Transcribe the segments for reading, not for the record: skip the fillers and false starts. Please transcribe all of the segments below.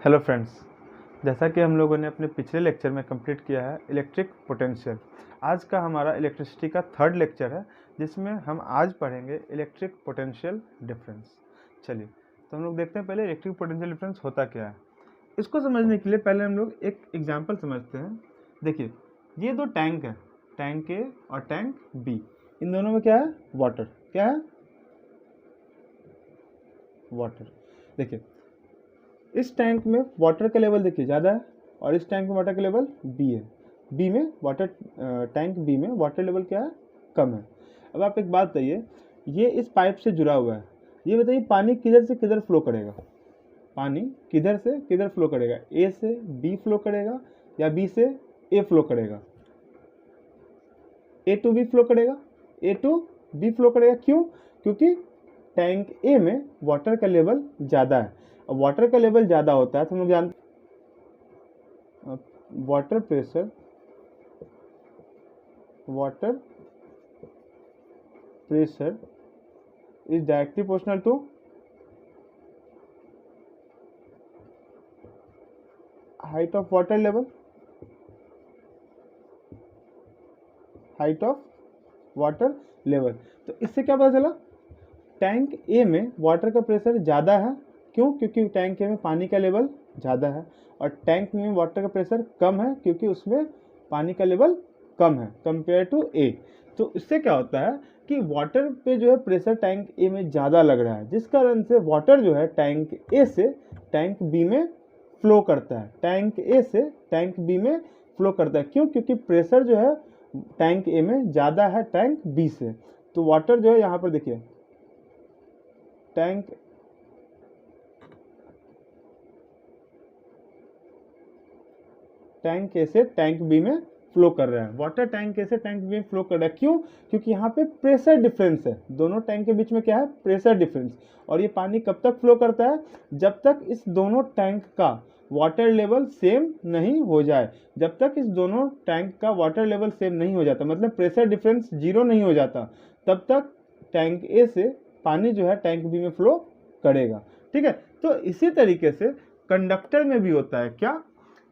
Hello friends, जैसा कि हम लोगों ने अपने पिछले लेक्चर में कंप्लीट किया है इलेक्ट्रिक पोटेंशियल। आज का हमारा इलेक्ट्रिसिटी का थर्ड लेक्चर है, जिसमें हम आज पढ़ेंगे इलेक्ट्रिक पोटेंशियल डिफरेंस। चलिए तो हम लोग देखते हैं पहले इलेक्ट्रिक पोटेंशियल डिफरेंस होता क्या है। इसको समझने के लिए पहले हम लोग एक एग्जाम्पल समझते हैं। देखिए, ये दो टैंक है, टैंक ए और टैंक बी। इन दोनों में क्या है? वाटर। क्या है? वाटर। देखिए, इस टैंक में वाटर का लेवल देखिए ज़्यादा है और इस टैंक में वाटर का लेवल बी है। बी में वाटर टैंक बी में वाटर लेवल क्या है? कम है। अब आप एक बात बताइए, ये इस पाइप से जुड़ा हुआ है, ये बताइए पानी किधर से किधर फ्लो करेगा? पानी किधर से किधर फ्लो करेगा? ए से बी फ्लो करेगा या बी से ए फ्लो करेगा? ए टू बी फ्लो करेगा, ए टू बी फ्लो करेगा। क्यों? क्योंकि टैंक ए में वाटर का लेवल ज़्यादा है। अब वाटर का लेवल ज़्यादा होता है तो हम लोग जानते water pressure is directly proportional to height of water level. तो इससे क्या पता चला? टैंक ए में वाटर का प्रेशर ज़्यादा है। क्यों? क्योंकि टैंक ए में पानी का लेवल ज़्यादा है। और टैंक में वाटर का प्रेशर कम है क्योंकि उसमें पानी का लेवल कम है कंपेयर टू ए। तो इससे क्या होता है कि वाटर पे जो है प्रेशर टैंक ए में ज़्यादा लग रहा है, जिस कारण से वाटर जो है टैंक ए से टैंक बी में फ्लो करता है। टैंक ए से टैंक बी में फ्लो करता है। क्यों? क्योंकि प्रेशर जो है टैंक ए में ज़्यादा है टैंक बी से। तो वाटर जो है यहाँ पर देखिए, टैंक ए से टैंक बी में फ्लो कर रहा है। वाटर टैंक ए से टैंक बी में फ्लो कर रहा है। क्यों? क्योंकि यहाँ पे प्रेशर डिफरेंस है। दोनों टैंक के बीच में क्या है? Pressure difference. और ये पानी कब तक फ्लो करता है? जब तक इस दोनों टैंक का वाटर लेवल सेम नहीं हो जाए। जब तक इस दोनों टैंक का वाटर लेवल सेम नहीं हो जाता, मतलब प्रेशर डिफरेंस 0 नहीं हो जाता, तब तक टैंक ए से पानी जो है टैंक बी में फ्लो करेगा। ठीक है। तो इसी तरीके से कंडक्टर में भी होता है क्या?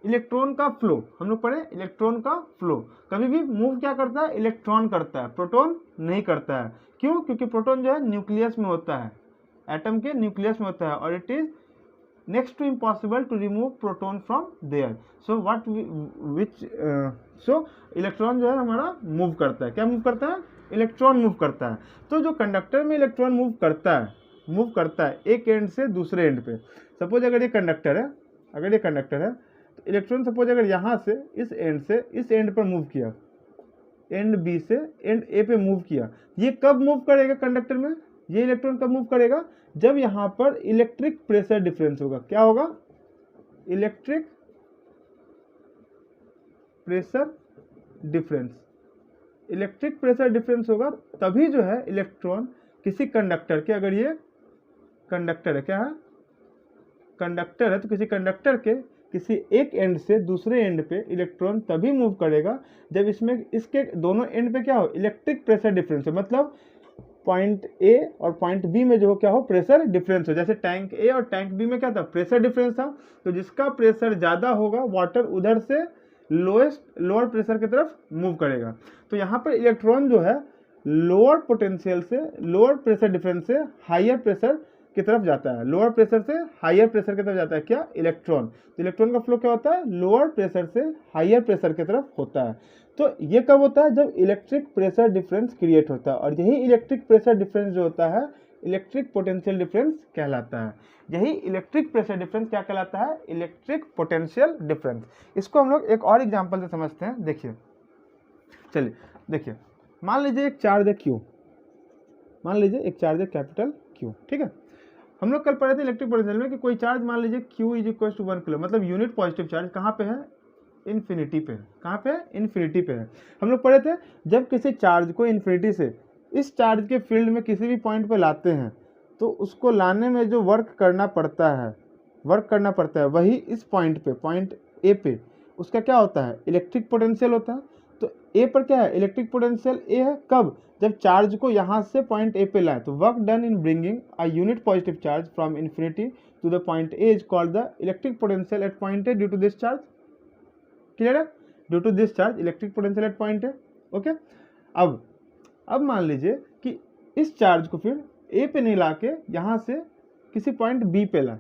इलेक्ट्रॉन का फ्लो। हम लोग पढ़े इलेक्ट्रॉन का फ्लो। कभी भी मूव क्या करता है? इलेक्ट्रॉन करता है, प्रोटॉन नहीं करता है। क्यों? क्योंकि प्रोटॉन जो है न्यूक्लियस में होता है, एटम के न्यूक्लियस में होता है, और it is next to impossible to remove proton from there. So electron जो है हमारा मूव करता है। क्या मूव करता है? इलेक्ट्रॉन मूव करता है। तो जो कंडक्टर में इलेक्ट्रॉन मूव करता है एक एंड से दूसरे एंड पे। सपोज अगर ये कंडक्टर है, तो इलेक्ट्रॉन सपोज अगर यहाँ से इस एंड पर मूव किया, एंड बी से एंड ए पे मूव किया, ये कब मूव करेगा कंडक्टर में? ये इलेक्ट्रॉन कब मूव करेगा? जब यहाँ पर इलेक्ट्रिक प्रेशर डिफरेंस होगा। क्या होगा? इलेक्ट्रिक प्रेशर डिफरेंस होगा, तभी जो है इलेक्ट्रॉन किसी कंडक्टर के, अगर ये कंडक्टर है, क्या है? कंडक्टर है, तो किसी कंडक्टर के किसी एक एंड से दूसरे एंड पे इलेक्ट्रॉन तभी मूव करेगा जब इसके दोनों एंड पे क्या हो? इलेक्ट्रिक प्रेशर डिफरेंस हो। मतलब पॉइंट ए और पॉइंट बी में जो हो क्या हो? प्रेशर डिफरेंस हो। जैसे टैंक ए और टैंक बी में क्या था? प्रेशर डिफरेंस था। तो जिसका प्रेशर ज़्यादा होगा, वाटर उधर से लोअर प्रेशर की तरफ मूव करेगा। तो यहाँ पर इलेक्ट्रॉन जो है लोअर पोटेंशियल से, लोअर प्रेशर डिफरेंस से हायर प्रेशर की तरफ जाता है। लोअर प्रेशर से हायर प्रेशर की तरफ जाता है। क्या? इलेक्ट्रॉन। तो इलेक्ट्रॉन का फ्लो क्या होता है? लोअर प्रेशर से हायर प्रेशर की तरफ होता है। तो ये कब होता है? जब इलेक्ट्रिक प्रेशर डिफरेंस क्रिएट होता है। और यही इलेक्ट्रिक प्रेशर डिफरेंस जो होता है इलेक्ट्रिक पोटेंशियल डिफरेंस कहलाता है। यही इलेक्ट्रिक प्रेशर डिफरेंस क्या कहलाता है? Electric potential difference. इसको हम लोग एक और एग्जांपल से समझते हैं। देखिए, चलिए देखिए, मान लीजिए एक चार्ज है Q, कैपिटल Q। ठीक है। हम लोग कल पढ़े थे इलेक्ट्रिक पोटेंशियल में कि कोई चार्ज मान लीजिए Q is equal to 1 kilo, मतलब यूनिट पॉजिटिव चार्ज कहाँ पे है? इन्फिनिटी पे है। कहाँ पे है? इन्फिनिटी पे है। हम लोग पढ़े थे जब किसी चार्ज को इन्फिनिटी से इस चार्ज के फील्ड में किसी भी पॉइंट पे लाते हैं, तो उसको लाने में जो वर्क करना पड़ता है वही इस पॉइंट पे, पॉइंट ए पे, उसका क्या होता है? इलेक्ट्रिक पोटेंशियल होता है। तो ए पर क्या है, इलेक्ट्रिक पोटेंशियल ए है। कब, जब चार्ज को यहाँ से पॉइंट ए पे लाए, तो work done in bringing a unit positive charge from infinity to the point A is called the electric potential at point A due to this charge. Clear है, due to this charge electric potential at point A. Okay, अब मान लीजिए कि इस charge को फिर ए पे नहीं लाके यहाँ से किसी पॉइंट बी पे लाए,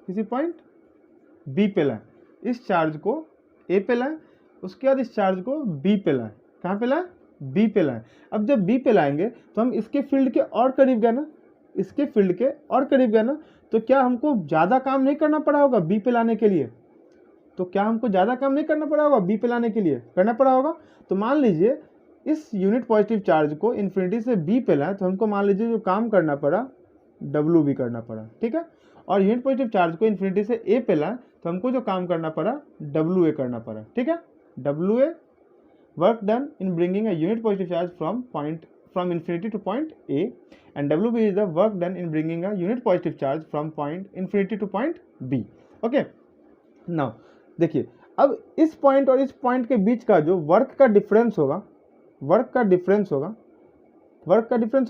किसी पॉइंट बी पे लाए, इस चार्ज को ए पे लाए, उसके बाद इस चार्ज को बी पे लाए। कहाँ पे लाए, बी पे लाए। अब जब बी पे लाएंगे तो हम इसके फील्ड के और करीब गए ना, इसके फील्ड के और करीब गए ना, तो क्या हमको ज़्यादा काम नहीं करना पड़ा होगा बी पे लाने के लिए? तो क्या हमको ज़्यादा काम नहीं करना पड़ा होगा बी पे लाने के लिए? करना पड़ा होगा। तो मान लीजिए इस यूनिट पॉजिटिव चार्ज को इन्फिनिटी से बी पे लाए, तो हमको मान लीजिए जो काम करना पड़ा डब्ल्यू भी करना पड़ा, ठीक है। और यूनिट पॉजिटिव चार्ज को इन्फिनिटी से ए पे लाए, तो हमको जो काम करना पड़ा डब्ल्यू ए करना पड़ा, ठीक है। W A work done in bringing a unit positive charge from infinity to point A, and W B is the work done in bringing a unit positive charge from point infinity to point B. Okay, now देखिए, अब इस point और इस point के बीच का जो work का difference होगा, वर्क का डिफरेंस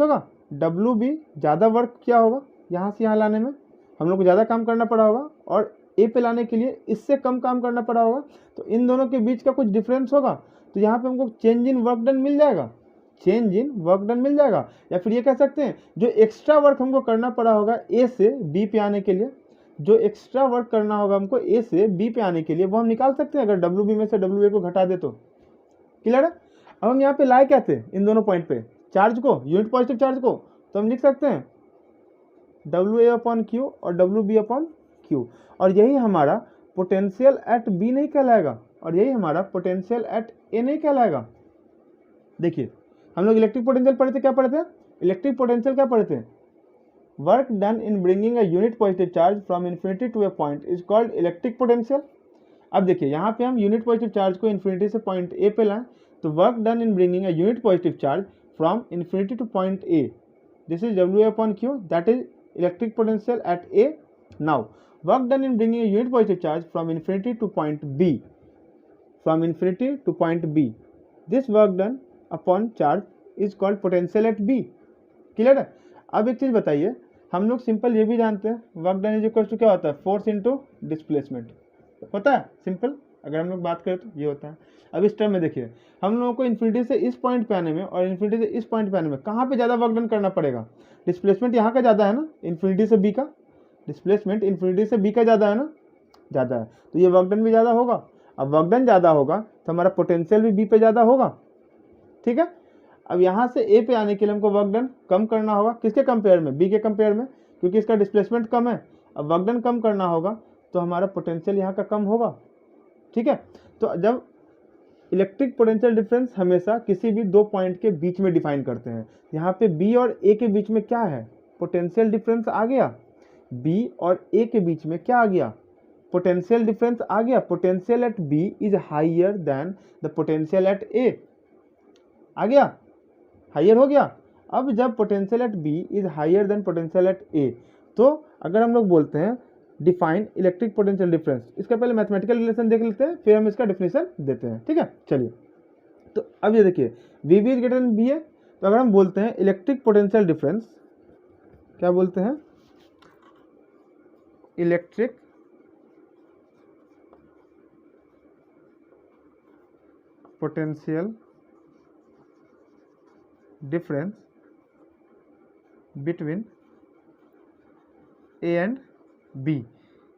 होगा डब्ल्यू बी, ज़्यादा वर्क क्या होगा यहाँ से यहाँ लाने में, हम लोग को ज़्यादा काम करना पड़ा होगा, और ए पे लाने के लिए इससे कम काम करना पड़ा होगा। तो इन दोनों के बीच का कुछ डिफरेंस होगा, तो यहाँ पे हमको चेंज इन वर्क डन मिल जाएगा, चेंज इन वर्क डन मिल जाएगा। या फिर ये कह सकते हैं जो एक्स्ट्रा वर्क हमको करना पड़ा होगा ए से बी पे आने के लिए, जो एक्स्ट्रा वर्क करना होगा हमको ए से बी पे आने के लिए, वो हम निकाल सकते हैं अगर डब्ल्यू बी में से डब्ल्यू ए को घटा दे तो। क्लियर है। अब हम यहाँ पे लाए क्या थे इन दोनों पॉइंट पे, चार्ज को, यूनिट पॉजिटिव चार्ज को, तो हम लिख सकते हैं डब्ल्यू ए अपॉन क्यू और डब्ल्यू बी अपॉन क्यू, और यही हमारा पोटेंशियल एट बी नहीं कहलाएगा, और यही हमारा पोटेंशियल एट ए नहीं कहलाएगा। देखिए हम लोग इलेक्ट्रिक पोटेंशियल पढ़े थे, क्या पढ़े थे, इलेक्ट्रिक पोटेंशियल क्या पढ़े थे, work done in bringing a unit positive charge from infinity to a point is called electric potential. अब देखिए यहाँ पे हम यूनिट पॉजिटिव चार्ज को इन्फिनिटी से पॉइंट ए पे लाएं, तो work done in bringing a unit positive charge from infinity to point A, this is W A upon Q, that is electric potential at A. Now work done in bringing a unit positive charge from infinity to point B, from infinity to point B, this work done upon charge is called potential at B. Clear है। अब एक चीज़ बताइए, हम लोग simple ये भी जानते हैं work done is equal to क्या होता है, फोर्स इनटू डिस्प्लेसमेंट, होता है सिंपल, अगर हम लोग बात करें तो ये होता है। अब इस टर्म में देखिए, हम लोगों को इन्फिनिटी से इस पॉइंट पे आने में और इन्फिनिटी से इस पॉइंट पे आने में कहाँ पे ज़्यादा वर्क डन करना पड़ेगा, डिस्प्लेसमेंट यहाँ का ज़्यादा है ना, इन्फिनिटी से बी का डिस्प्लेसमेंट इन्फिनिटी से बी का ज़्यादा है ना, ज़्यादा है, तो ये वर्क डन भी ज़्यादा होगा। अब वर्क डन ज़्यादा होगा तो हमारा पोटेंशियल भी बी पे ज़्यादा होगा, ठीक है। अब यहाँ से ए पे आने के लिए हमको वर्क डन कम करना होगा, किसके कंपेयर में, बी के कंपेयर में, क्योंकि इसका डिस्प्लेसमेंट कम है। अब वर्क डन कम करना होगा तो हमारा पोटेंशियल यहाँ का कम होगा, ठीक है। तो जब इलेक्ट्रिक पोटेंशियल डिफरेंस हमेशा किसी भी दो पॉइंट के बीच में डिफाइन करते हैं, यहाँ पे बी और ए के बीच में क्या है, पोटेंशियल डिफरेंस आ गया, बी और ए के बीच में क्या आ गया, पोटेंशियल डिफरेंस आ गया। Potential at B is higher than the potential at A, आ गया, हाइयर हो गया। अब जब potential at B is higher than potential at A, तो अगर हम लोग बोलते हैं डिफाइन इलेक्ट्रिक पोटेंशियल डिफरेंस, इसका पहले मैथमेटिकल रिलेशन देख लेते हैं, फिर हम इसका डिफिनेशन देते हैं, ठीक है। चलिए, तो अब ये देखिए V B is greater than B A, तो अगर हम बोलते हैं इलेक्ट्रिक पोटेंशियल डिफरेंस, क्या बोलते हैं, electric potential difference between A and B,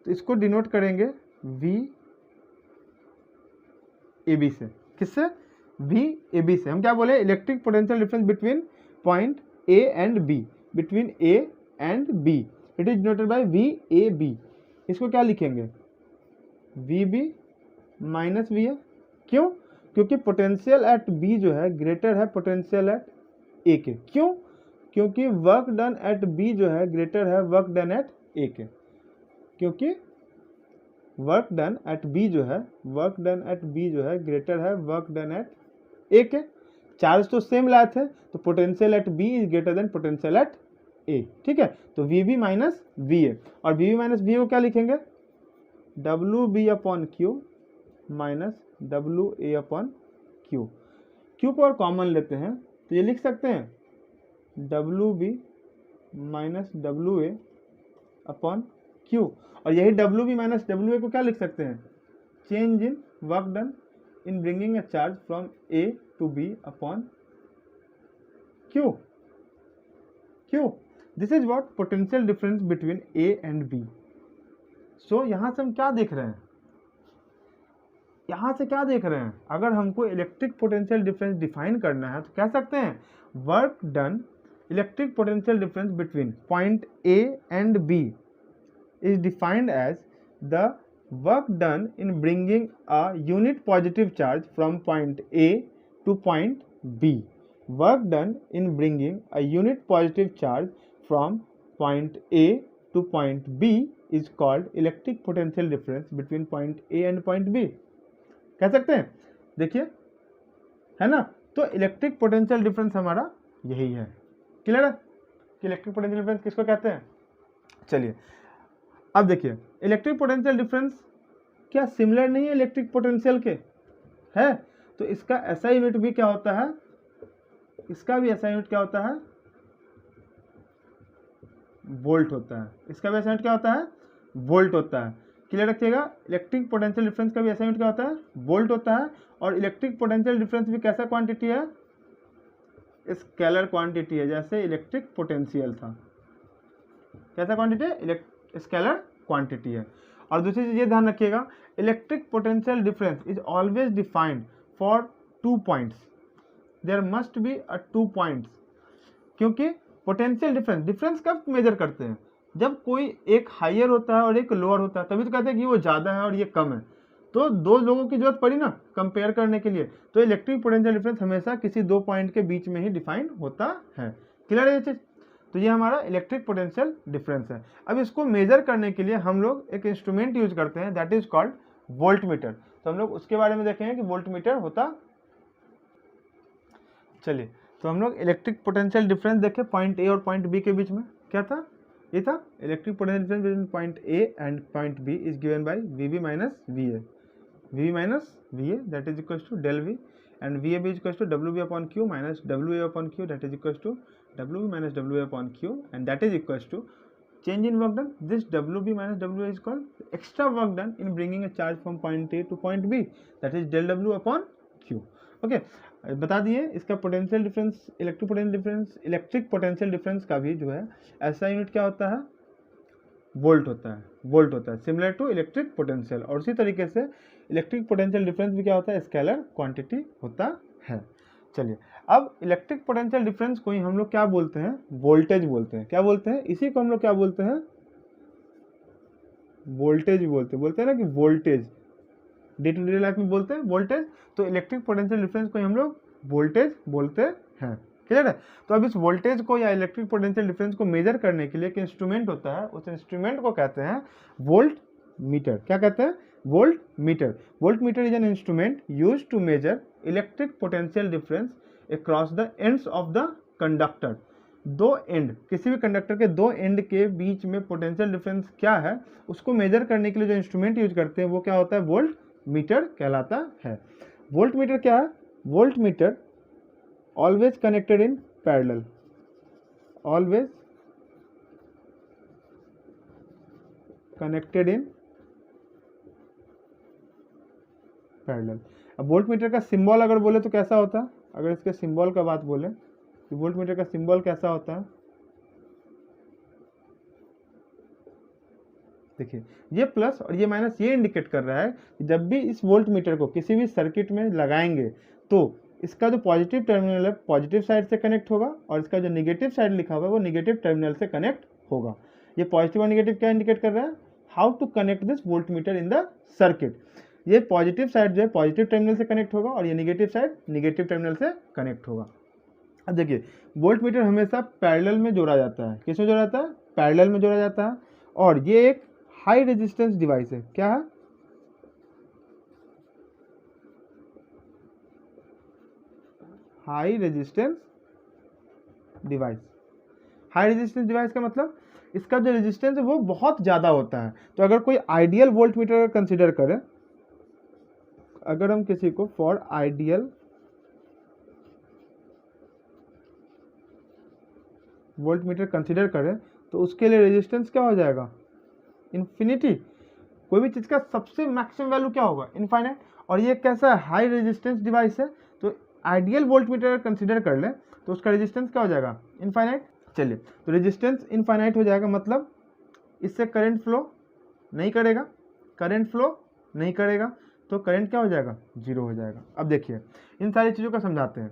तो इसको डिनोट करेंगे वी ए बी से, किससे, वी ए बी से। हम क्या बोले, electric potential difference between point A and B, between A and B, it is denoted by V A B. इसको क्या लिखेंगे, V B minus V A, क्यों, क्योंकि पोटेंशियल एट बी जो है ग्रेटर है पोटेंशियल एट ए के, क्यों, क्योंकि वर्क डन एट बी जो है ग्रेटर है वर्क डन एट ए के, क्योंकि वर्क डन एट बी जो है, वर्क डन एट बी जो है ग्रेटर है वर्क डन एट ए के। चार्ज तो सेम लाए थे, तो potential at B is greater than potential at A, ठीक है। तो V B minus V A, और V B minus V A को क्या लिखेंगे, W B upon Q minus W A upon Q. Q को और कॉमन लेते हैं तो ये लिख सकते हैं W B minus W A upon Q, और यही W B minus W A को क्या लिख सकते हैं, change in work done in bringing a charge from A to B upon Q. Q, this is what potential difference between A and B. So यहां से हम क्या देख रहे हैं, यहां से क्या देख रहे हैं, अगर हमको इलेक्ट्रिक पोटेंशियल डिफरेंस डिफाइन करना है तो कह सकते हैं work done, electric potential difference between point A and B is defined as the work done in bringing a unit positive charge from point A to point B. Work done in bringing a unit positive charge from point A to point B is called electric potential difference between point A and point B. कह सकते हैं, देखिए है ना, तो electric potential difference हमारा यही है। क्लियर है कि इलेक्ट्रिक पोटेंशियल डिफरेंस किसको कहते हैं। चलिए अब देखिए, इलेक्ट्रिक पोटेंशियल डिफरेंस क्या सिमिलर नहीं है इलेक्ट्रिक पोटेंशियल के, है, तो इसका ऐसा यूनिट भी क्या होता है, इसका भी ऐसा यूनिट क्या होता है, वोल्ट होता है। इसका भी ऐसा यूनिट क्या होता है, वोल्ट होता है। क्लियर रखिएगा, इलेक्ट्रिक पोटेंशियल डिफरेंस का भी ऐसा यूनिट क्या होता है, वोल्ट होता है। और इलेक्ट्रिक पोटेंशियल डिफरेंस भी कैसा क्वांटिटी है, स्केलर क्वांटिटी है, जैसे इलेक्ट्रिक पोटेंशियल था, कैसा क्वांटिटी है, स्केलर क्वांटिटी है। और दूसरी चीज ये ध्यान रखिएगा, electric potential difference is always defined for 2 points, there must be a 2 points. क्योंकि पोटेंशियल डिफरेंस कब मेजर करते हैं, जब कोई एक हायर होता है और एक लोअर होता है, तभी तो कहते हैं कि वो ज़्यादा है और ये कम है। तो 2 लोगों की जरूरत पड़ी ना कंपेयर करने के लिए, तो इलेक्ट्रिक पोटेंशियल डिफरेंस हमेशा किसी 2 पॉइंट के बीच में ही डिफाइन होता है। क्लियर है ये चीज़। तो ये हमारा इलेक्ट्रिक पोटेंशियल डिफरेंस है। अब इसको मेजर करने के लिए हम लोग एक इंस्ट्रूमेंट यूज करते हैं, दैट इज कॉल्ड वोल्टमीटर। तो हम लोग उसके बारे में देखेंगे कि वोल्टमीटर होता। चलिए, तो हम लोग इलेक्ट्रिक पोटेंशियल डिफरेंस देखें पॉइंट ए और पॉइंट बी के बीच में, क्या था, ये था electric potential difference between point A and point B is given by V minus V A, that is equal to del V, and VAB is equals to WB upon Q minus WA upon Q, that is equals to WB minus WA upon Q, and that is equals to change in work done. This WB minus WA is called extra work done in bringing a charge from point A to point B, that is del W upon Q. Okay, बता दिए इसका potential difference, electric potential difference का भी जो है ऐसा unit क्या होता है, वोल्ट होता है, सिमिलर टू इलेक्ट्रिक पोटेंशियल। और उसी तरीके से इलेक्ट्रिक पोटेंशियल डिफरेंस भी क्या होता है, स्केलर क्वांटिटी होता है। चलिए, अब इलेक्ट्रिक पोटेंशियल डिफरेंस को ही हम लोग क्या बोलते हैं, वोल्टेज बोलते हैं। क्या बोलते हैं, इसी को हम लोग क्या बोलते हैं, वोल्टेज बोलते हैं ना, कि voltage day to day life में बोलते हैं वोल्टेज। तो इलेक्ट्रिक पोटेंशियल डिफरेंस को ही हम लोग वोल्टेज बोलते हैं। क्लियर है। तो अब इस वोल्टेज को या इलेक्ट्रिक पोटेंशियल डिफरेंस को मेजर करने के लिए एक इंस्ट्रूमेंट होता है, उस इंस्ट्रूमेंट को कहते हैं वोल्ट मीटर। क्या कहते हैं, voltmeter. Voltmeter is an instrument used to measure electric potential difference across the ends of the conductor. 2 end, किसी भी कंडक्टर के 2 एंड के बीच में पोटेंशियल डिफरेंस क्या है उसको मेजर करने के लिए जो इंस्ट्रूमेंट यूज करते हैं वो क्या होता है, वोल्ट मीटर कहलाता है। वोल्ट मीटर क्या है, volt meter always connected in parallel, always connected in parallel। अब वोल्ट मीटर का सिंबल अगर बोले तो कैसा होता है, अगर इसके सिंबल का बात बोले कि वोल्ट मीटर का सिंबल कैसा होता है, देखिए ये प्लस और ये माइनस ये इंडिकेट कर रहा है कि जब भी इस वोल्ट मीटर को किसी भी सर्किट में लगाएंगे तो इसका जो पॉजिटिव टर्मिनल है पॉजिटिव साइड से कनेक्ट होगा और इसका जो नेगेटिव साइड लिखा हुआ है वो नेगेटिव टर्मिनल से कनेक्ट होगा। ये पॉजिटिव और नेगेटिव क्या इंडिकेट कर रहा है, how to connect this voltmeter in the circuit. ये पॉजिटिव साइड जो है पॉजिटिव टर्मिनल से कनेक्ट होगा और ये नेगेटिव साइड नेगेटिव टर्मिनल से कनेक्ट होगा। अब देखिए वोल्ट मीटर हमेशा पैरेलल में जोड़ा जाता है, किसमें जोड़ा जाता है, पैरेलल में जोड़ा जाता है। और ये एक हाई रेजिस्टेंस डिवाइस है, क्या है, high resistance device. High resistance device का मतलब इसका जो रेजिस्टेंस है वो बहुत ज़्यादा होता है। तो अगर कोई आइडियल वोल्ट मीटर कंसिडर करें, अगर हम किसी को for ideal volt meter consider करें तो उसके लिए रेजिस्टेंस क्या हो जाएगा, इन्फिनिटी। कोई भी चीज़ का सबसे मैक्सिमम वैल्यू क्या होगा, इनफाइनाइट। और ये कैसा है, हाई रेजिस्टेंस डिवाइस है, तो आइडियल वोल्ट मीटर अगर कंसिडर कर लें तो उसका रेजिस्टेंस क्या हो जाएगा, इनफाइनाइट। चलिए, तो रेजिस्टेंस इनफाइनाइट हो जाएगा, मतलब इससे करंट फ्लो नहीं करेगा, करंट फ्लो नहीं करेगा, तो करंट क्या हो जाएगा, जीरो हो जाएगा। अब देखिए इन सारी चीज़ों को समझाते हैं।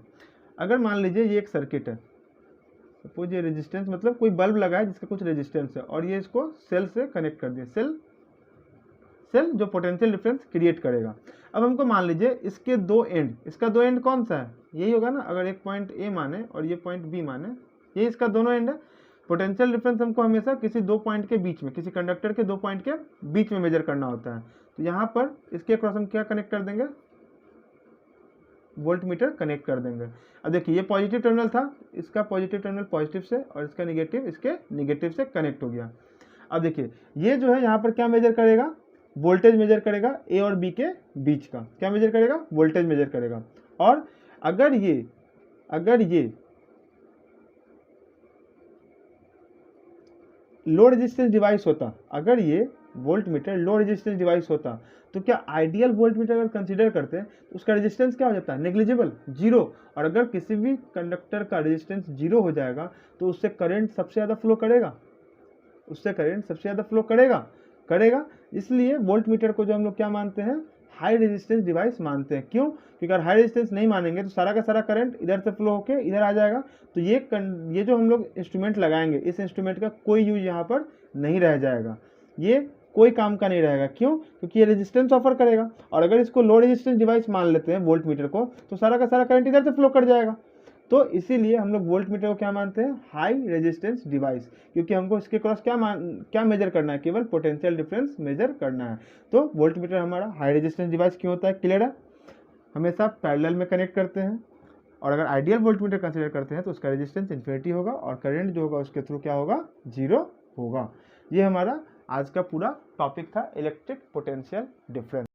अगर मान लीजिए ये एक सर्किट है, सपोज ये रेजिस्टेंस मतलब कोई बल्ब लगा है जिसका कुछ रेजिस्टेंस है, और ये इसको सेल से कनेक्ट कर दिया, सेल जो पोटेंशियल डिफरेंस क्रिएट करेगा। अब हमको मान लीजिए इसके दो एंड, इसका दो एंड कौन सा है, यही होगा ना, अगर एक पॉइंट ए माने और ये पॉइंट बी माने, ये इसका दोनों एंड है। पोटेंशियल डिफरेंस हमको हमेशा किसी दो पॉइंट के बीच में, किसी कंडक्टर के दो पॉइंट के बीच में मेजर करना होता है। तो यहाँ पर इसके क्रॉस हम क्या कनेक्ट कर देंगे, वोल्ट मीटर कनेक्ट कर देंगे। अब देखिए ये पॉजिटिव टर्मिनल था, इसका पॉजिटिव टर्मिनल पॉजिटिव से और इसका निगेटिव इसके निगेटिव से कनेक्ट हो गया। अब देखिए ये जो है यहाँ पर क्या मेजर करेगा, वोल्टेज मेजर करेगा ए और बी के बीच का, क्या मेजर करेगा, वोल्टेज मेजर करेगा। और अगर ये लो रेजिस्टेंस डिवाइस होता, अगर ये volt meter low resistance device होता, तो क्या आइडियल वोल्ट मीटर अगर कंसीडर करते हैं तो उसका रेजिस्टेंस क्या हो जाता है, नेग्लिजिबल, जीरो। और अगर किसी भी कंडक्टर का रेजिस्टेंस जीरो हो जाएगा तो उससे करंट सबसे ज़्यादा फ्लो करेगा, उससे करंट सबसे ज़्यादा फ्लो करेगा। इसलिए वोल्ट मीटर को जो हम लोग क्या मानते हैं, हाई रेजिस्टेंस डिवाइस मानते हैं। क्यों, क्योंकि अगर हाई रेजिस्टेंस नहीं मानेंगे तो सारा का सारा करंट इधर से फ्लो होके इधर आ जाएगा। तो ये जो हम लोग इंस्ट्रूमेंट लगाएंगे, इस इंस्ट्रूमेंट का कोई यूज यहाँ पर नहीं रह जाएगा, ये कोई काम का नहीं रहेगा। क्यों, क्योंकि ये रेजिस्टेंस ऑफर करेगा। और अगर इसको लो रेजिस्टेंस डिवाइस मान लेते हैं वोल्ट मीटर को, तो सारा का सारा करंट इधर से फ्लो कर जाएगा। तो इसीलिए हम लोग वोल्ट मीटर को क्या मानते हैं, हाई रेजिस्टेंस डिवाइस, क्योंकि हमको इसके क्रॉस क्या मेजर करना है, केवल पोटेंशियल डिफरेंस मेजर करना है। तो वोल्ट मीटर हमारा हाई रेजिस्टेंस डिवाइस क्यों होता है, क्लियर है। हमेशा पैरेलल में कनेक्ट करते हैं, और अगर आइडियल वोल्ट मीटर कंसिडर करते हैं तो उसका रेजिस्टेंस इन्फिनिटी होगा और करंट जो होगा उसके थ्रू क्या होगा, जीरो होगा। ये हमारा आज का पूरा टॉपिक था, इलेक्ट्रिक पोटेंशियल डिफरेंस।